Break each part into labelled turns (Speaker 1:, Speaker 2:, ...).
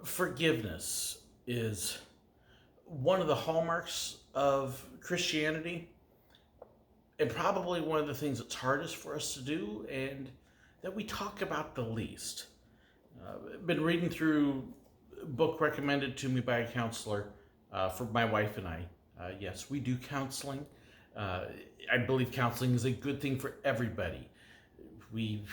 Speaker 1: Forgiveness is one of the hallmarks of Christianity, and probably one of the things that's hardest for us to do, and that we talk about the least. I've been reading through a book recommended to me by a counselor for my wife and I. Yes, we do counseling. Uh, I believe counseling is a good thing for everybody. We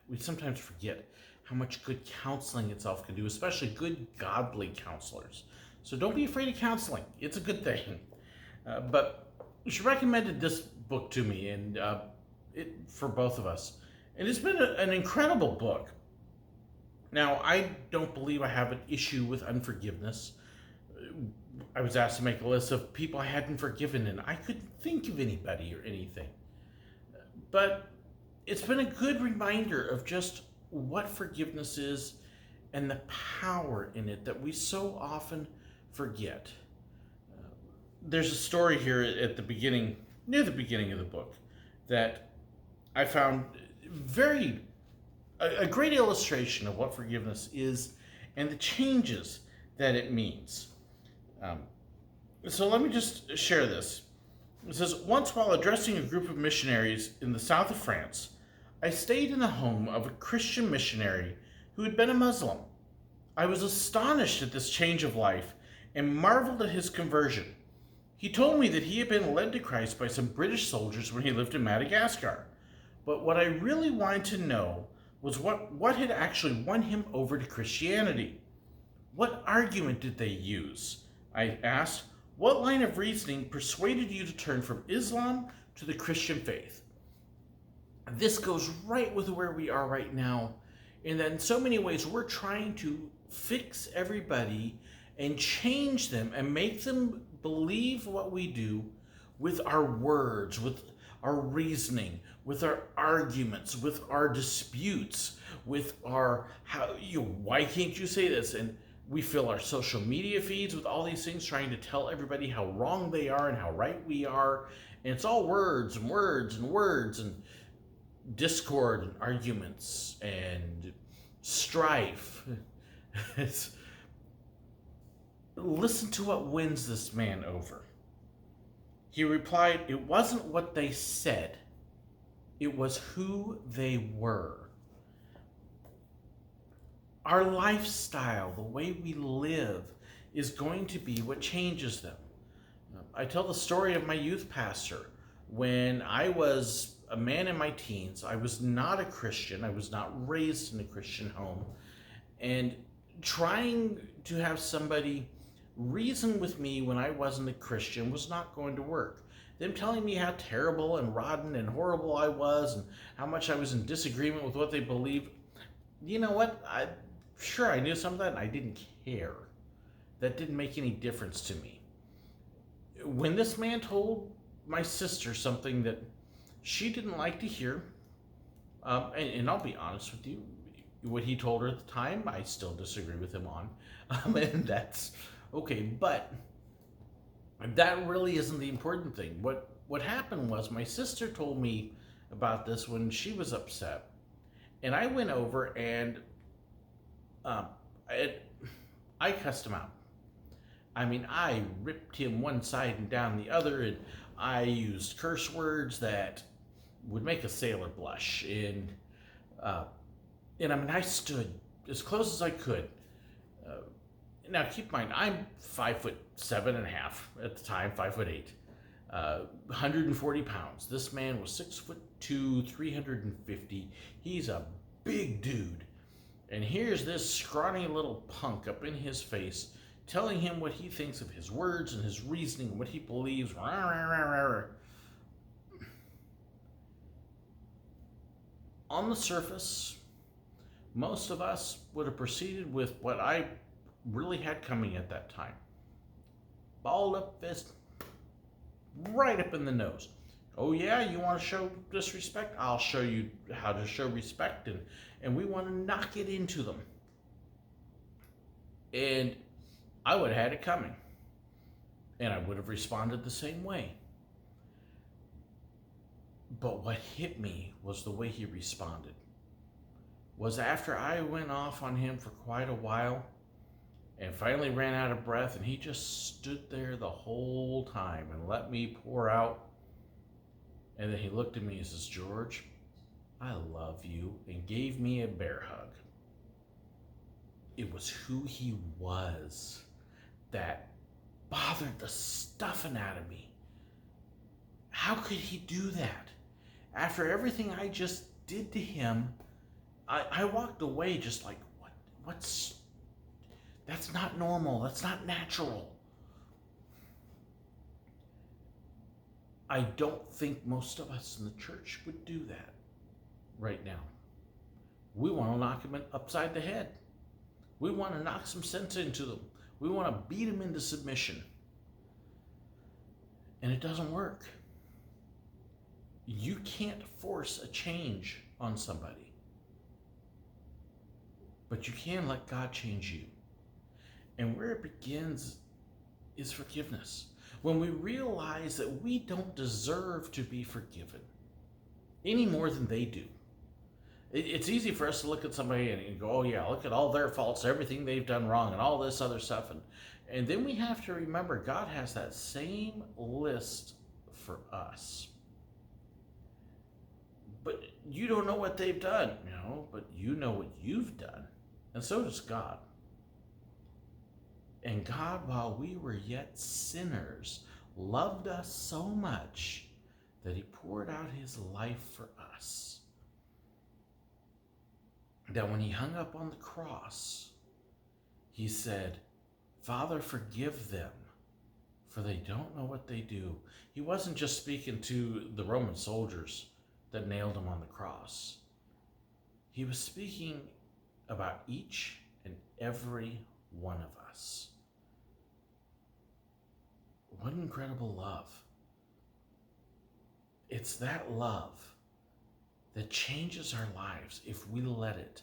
Speaker 1: we sometimes forget how much good counseling itself can do, especially good godly counselors. So don't be afraid of counseling. It's a good thing. But she recommended this book to me, and it for both of us, and it's been an incredible book. Now, I don't believe I have an issue with unforgiveness. I was asked to make a list of people I hadn't forgiven, and I couldn't think of anybody or anything. But it's been a good reminder of just what forgiveness is and the power in it that we so often forget. There's a story here at the beginning, near the beginning of the book, that I found very a great illustration of what forgiveness is and the changes that it means. Um, so let me just share this. It says, once while addressing a group of missionaries in the south of France, I stayed in the home of a Christian missionary who had been a Muslim. I was astonished at this change of life and marveled at his conversion. He told me that he had been led to Christ by some British soldiers when he lived in Madagascar. But what I really wanted to know was what had actually won him over to Christianity. What argument did they use? I asked. What line of reasoning persuaded you to turn from Islam to the Christian faith? This goes right with where we are right now, in that in so many ways we're trying to fix everybody and change them and make them believe what we do with our words, with our reasoning, with our arguments, with our disputes, with our why can't you say this? And we fill our social media feeds with all these things trying to tell everybody how wrong they are and how right we are. And it's all words and words and words and discord and arguments and strife. Listen to what wins this man over. He replied, it wasn't what they said, it was who they were. Our lifestyle, the way we live, is going to be what changes them. I tell the story of my youth pastor. When I was a man in my teens, I was not a Christian. I was not raised in a Christian home. And trying to have somebody reason with me when I wasn't a Christian was not going to work. Them telling me how terrible and rotten and horrible I was and how much I was in disagreement with what they believed. You know what? I knew some of that and I didn't care. That didn't make any difference to me. When this man told my sister something that she didn't like to hear, and I'll be honest with you, what he told her at the time, I still disagree with him on, and that's okay. But that really isn't the important thing. What happened was my sister told me about this when she was upset, and I went over and um, I cussed him out. I mean, I ripped him one side and down the other, and I used curse words that would make a sailor blush. Uh, and I mean, I stood as close as I could. Uh, Now, keep in mind, I'm 5'7.5" at the time, 5'8", 140 pounds. This man was 6'2", 350. He's a big dude. And here's this scrawny little punk up in his face telling him what he thinks of his words and his reasoning and what he believes. On the surface, most of us would have proceeded with what I really had coming at that time. Balled up fist, right up in the nose. Oh yeah, you want to show disrespect? I'll show you how to show respect, and we want to knock it into them. And I would have had it coming. And I would have responded the same way. But what hit me was the way he responded. Was after I went off on him for quite a while, and finally ran out of breath, and he just stood there the whole time and let me pour out. And then he looked at me and says, "George, I love you," and gave me a bear hug. It was who he was that bothered the stuffing out of me. How could he do that? After everything I just did to him, I walked away just like, what's, that's not normal. That's not natural. I don't think most of us in the church would do that right now. We want to knock them upside the head. We want to knock some sense into them. We want to beat them into submission. And it doesn't work. You can't force a change on somebody. But you can let God change you. And where it begins is forgiveness. When we realize that we don't deserve to be forgiven any more than they do. It's easy for us to look at somebody and go, "Oh yeah, look at all their faults, everything they've done wrong, and all this other stuff." And then we have to remember God has that same list for us. But you don't know what they've done, but you know what you've done. And so does God. And God, while we were yet sinners, loved us so much that he poured out his life for us. That when he hung up on the cross, he said, "Father, forgive them, for they don't know what they do." He wasn't just speaking to the Roman soldiers that nailed him on the cross. He was speaking about each and every one of us. What incredible love. It's that love that changes our lives if we let it.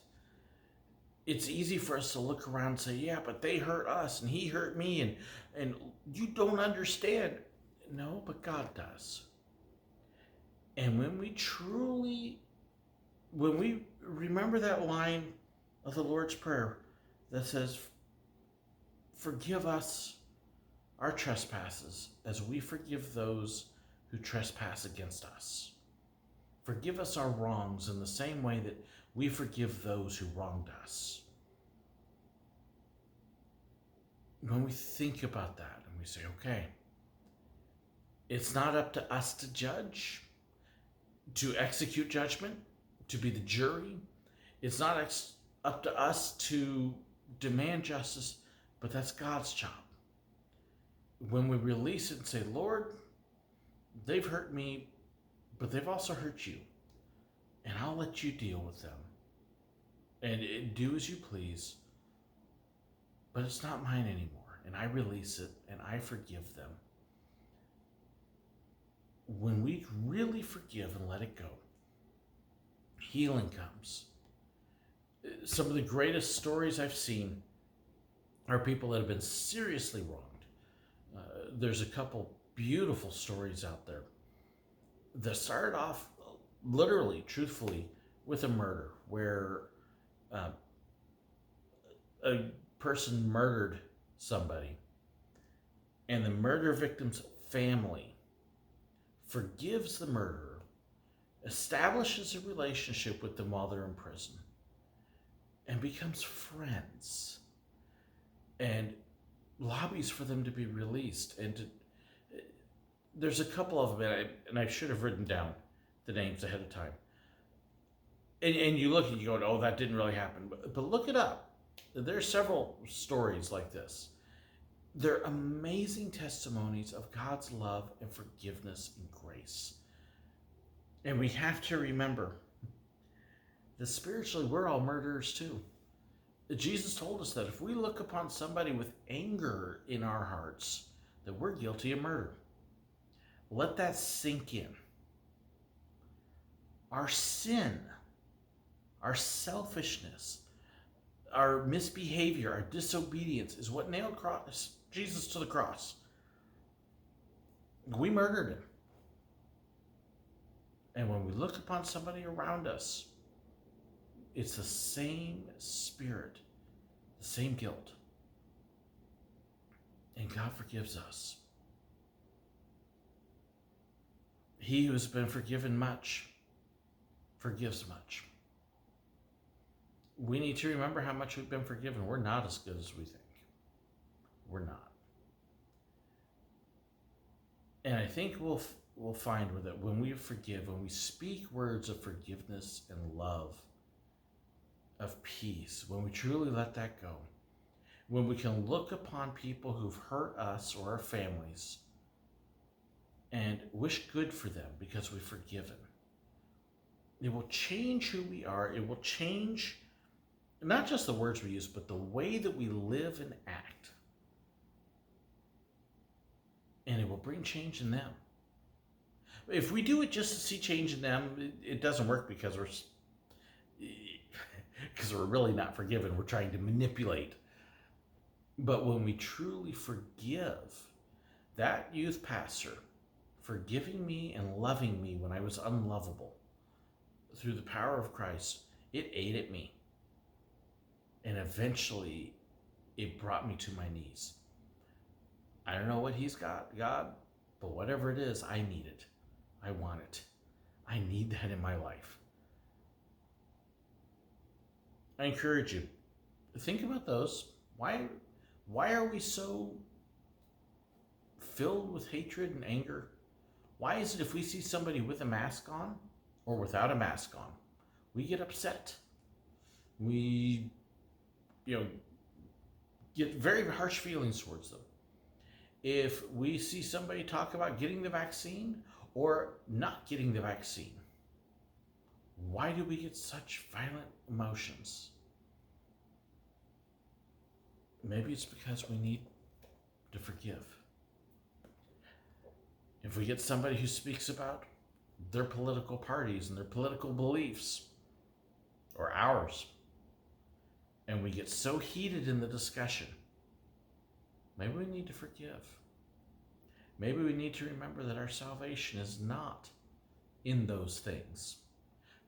Speaker 1: It's easy for us to look around and say, "Yeah, but they hurt us and he hurt me and you don't understand." No, but God does. And when we remember that line of the Lord's Prayer that says, "Forgive us our trespasses as we forgive those who trespass against us. Forgive us our wrongs in the same way that we forgive those who wronged us." When we think about that and we say, okay, it's not up to us to judge, to execute judgment, to be the jury. It's not up to us to demand justice, but that's God's job. When we release it and say, "Lord, they've hurt me, but they've also hurt you, and I'll let you deal with them. And do as you please, but it's not mine anymore." And I release it, and I forgive them. When we really forgive and let it go, healing comes. Some of the greatest stories I've seen are people that have been seriously wronged. There's a couple beautiful stories out there that started off literally, truthfully, with a murder where a person murdered somebody, and the murder victim's family forgives the murderer, establishes a relationship with them while they're in prison, and becomes friends, and lobbies for them to be released. And there's a couple of them, and I should have written down the names ahead of time. And you look and you go, "Oh, that didn't really happen." But look it up. There's several stories like this. They're amazing testimonies of God's love and forgiveness and grace. And we have to remember that spiritually we're all murderers too. Jesus told us that if we look upon somebody with anger in our hearts, that we're guilty of murder. Let that sink in. Our sin, our selfishness, our misbehavior, our disobedience is what nailed Jesus to the cross. We murdered him. And when we look upon somebody around us, it's the same spirit, the same guilt. And God forgives us. He who has been forgiven much forgives much. We need to remember how much we've been forgiven. We're not as good as we think. We're not. And I think we'll find that when we forgive, when we speak words of forgiveness and love, of peace, when we truly let that go, when we can look upon people who've hurt us or our families and wish good for them because we've forgiven, it will change who we are. It will change not just the words we use, but the way that we live and act. And it will bring change in them. If we do it just to see change in them, it doesn't work because we're really not forgiven. We're trying to manipulate. But when we truly forgive, that youth pastor forgiving me and loving me when I was unlovable, through the power of Christ, it ate at me. And eventually, it brought me to my knees. I don't know what he's got, God, but whatever it is, I need it. I want it. I need that in my life. I encourage you, think about those. Why are we so filled with hatred and anger? Why is it if we see somebody with a mask on or without a mask on, we get upset? We, get very harsh feelings towards them. If we see somebody talk about getting the vaccine or not getting the vaccine, why do we get such violent emotions? Maybe it's because we need to forgive. If we get somebody who speaks about their political parties and their political beliefs, or ours, and we get so heated in the discussion, maybe we need to forgive. Maybe we need to remember that our salvation is not in those things.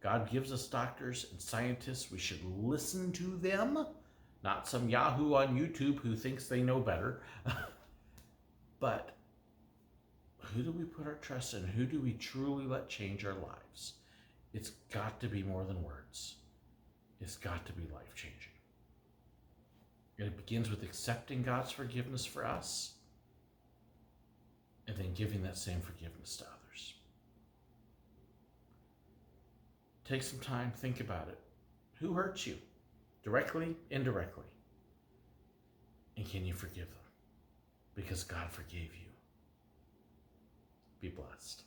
Speaker 1: God gives us doctors and scientists. We should listen to them, not some Yahoo on YouTube who thinks they know better. But who do we put our trust in? Who do we truly let change our lives? It's got to be more than words. It's got to be life-changing. And it begins with accepting God's forgiveness for us and then giving that same forgiveness to others. Take some time, think about it. Who hurts you? Directly, indirectly. And can you forgive them? Because God forgave you. Be blessed.